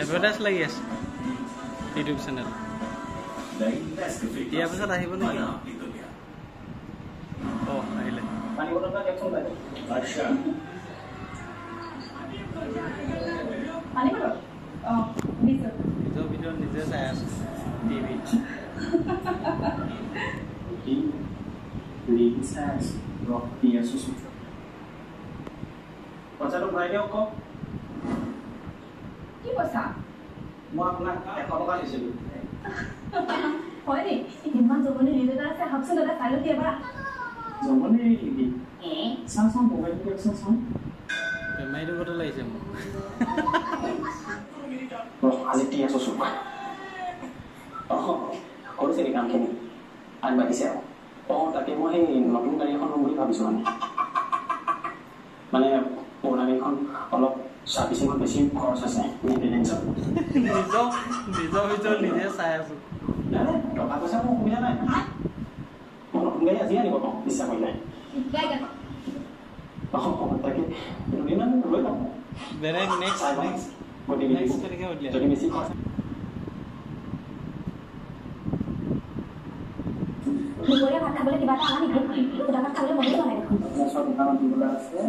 advertise লাগি আছে YouTube channel ইয়াৰ পিছত আহিব নেকি আহিলে নিজৰ ভিডিঅ' নিজে চাই আছো টিভিত পইচাটো ঘূৰাই দিয়ক কওক কি পইচা মই আপোনাক 100 টকা দিছিলোঁ হয় নি ইমান জমনি ৰিল এটা আছে হাবচোন দাদা চাই লওক এবাৰ জমনি নেকি চাওঁ মোবাইলটো চাওঁ বেমাৰীটো কথা লাগিছে মোক আজি টি আছোঁ চুপ কৰিছে নি কামখিনি আগবাঢ়িছে তাকে মই সেই নতুন গাড়ী এখন ল'ম বুলি ভাবিছোঁ মানে পুৰণা গাড়ীখন অলপ চাৰ্ভিচিঙত বেছি খৰচ আছে মেইনটেনেঞ্চত নিজৰ ভিতৰত নিজে চাই আছো টকা পইচা মোৰ অসুবিধা নাই মই নতুন গাড়ী আজি আনিব পাৰোঁ ইচ্ছা কৰিলে তাকে দুদিনমান লৈ লওঁ যদি বেছি খৰচ দুপৰীয়া ভাত খাবলৈ কিবা এটা আনা নেকি সুদা ভাত খাবলৈ মনে যোৱা নাই দেখোন দোকানত দিবলৈ আছে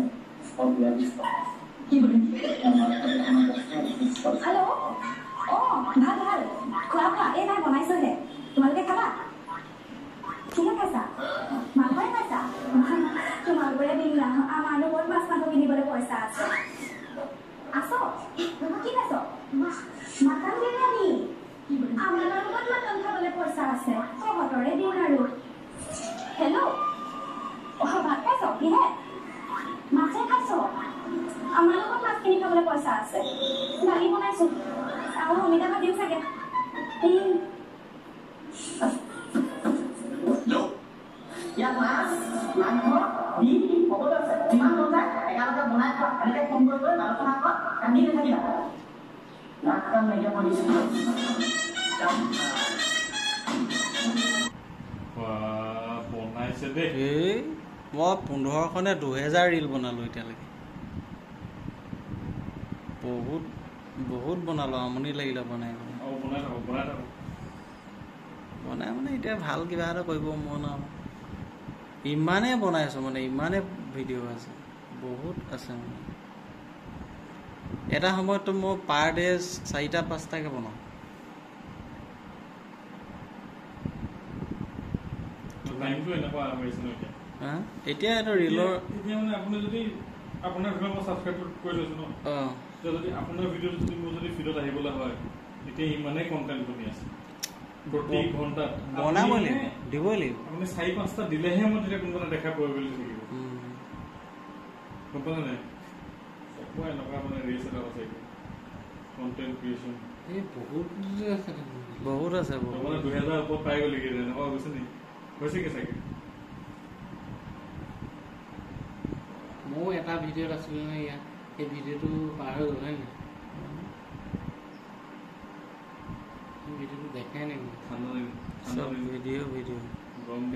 হেল্ল' ভাল খোৱা এই নাই বনাইছোহে তোমালোকে খালা কিহে খাইছা মাংসই খাইছা তোমালোকৰে দিন না আমাৰ লগত মাছ মাংস কিনিবলৈ পইচা আছে আছ কি খাইছ মাটন বিৰিয়ানী আমাৰ লগত মাটন খাবলৈ পইচা আছে তহঁতৰে দিন আৰু হেল্ল' ভাত খাইছ কিহে মাছে খাইছ আমাৰ লগত মাছ কিনি খাবলৈ পইচা আছে দালি বনাইছো আৰু অমিতা ভাজিও চাগে ইয়াত মাছ মাংস ডিম সকলো আছে যিমান মন যায় একেলগে বনাই খোৱা এনেকৈ ফোন কৰি আলোচনা কৰা কান্দি নাথাকিবা নাটকান নাইকিয়া কৰিছে বনাইছে দেই মই 15খনে 2000 ৰিল বনালোঁ এতিয়ালৈকে বহুত বনালোঁ আমনি লাগিলে বনাই মানে এতিয়া ভাল কিবা এটা কৰিব মন আৰু ইমানেই বনাইছোঁ মানে ইমানেই ভিডিঅ' আছে বহুত আছে মানে এটা সময়ততো মই পাৰ ডে 4-5টাকৈ বনাওঁ এতিয়া এইটো ৰিলৰ আপুনি যদি আপোনাৰ ভিডিঅ' ছাবস্ক্ৰাইব কৰি লৈছোঁ ন যদি আপোনাৰ ভিডিঅ'টো যদি মোৰ যদি ফিডত আহিবলৈ হয় এতিয়া ইমানেই কণ্টেণ্ট বনি আছে প্ৰতি ঘণ্টাত বনাব লাগিব দিবই লাগিব আপুনি 4-5টা দিলেহে মই তেতিয়া কোনোবা দেখা পাব বুলি থাকিব গম পালে নাই মই এনেকুৱা মানে ৰিলছ এটা আছে কণ্টেণ্ট ক্ৰিয়েশ্যন এই বহুত আছে মানে 2000 ওপৰত পাই গ'লেগৈ এনেকুৱা গৈছে নেকি হৈছে কি চাগে মই এটা ভিডিঅ'ত আছিলোঁ নহয় ইয়াত সেই ভিডিঅ'টো পাৰ হৈ গ'ল হয় নাই ভিডিঅ'টো দেখাই নাই চব ভিডিঅ'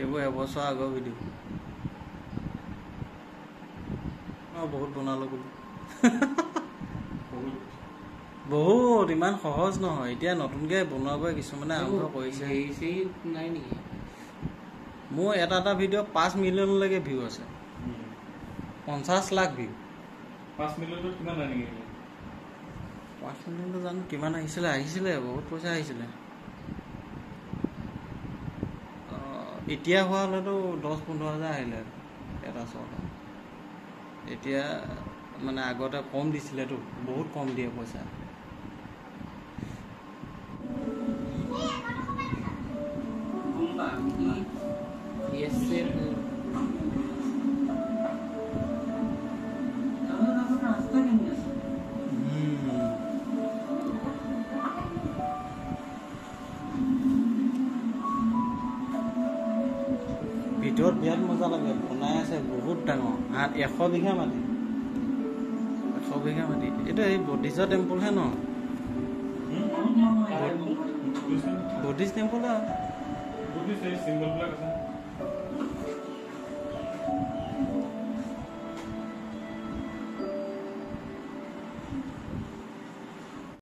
এইবোৰ এবছৰ আগৰ ভিডিঅ' বহুত বনালোঁ বোলো বহুত ইমান সহজ নহয় এতিয়া নতুনকৈ বনোৱাবোৰে কিছুমানে আৰম্ভ কৰিছে নাই নেকি মোৰ এটা ভিডিঅ' 5 মিলিয়নলৈকে ভিউ আছে 50 লাখ ভিউ 5 মিলিয়নত কিমান আনিলে 5 মিলিয়নটো জানো কিমান আহিছিলে বহুত পইচা আহিছিলে এতিয়া হোৱা হ'লেতো 10-15 হাজাৰ আহিলে এটা চৰকাৰ এতিয়া মানে আগতে কম দিছিলেতো বহুত কম দিয়ে পইচা ভিতৰত বিৰাট মজা লাগে বনাই আছে বহুত ডাঙৰ 100 বিঘা মাটি এইটো এই বৌদ্ধিষ্ট টেম্পলহে ন বুদ্ধিষ্ট টেম্পল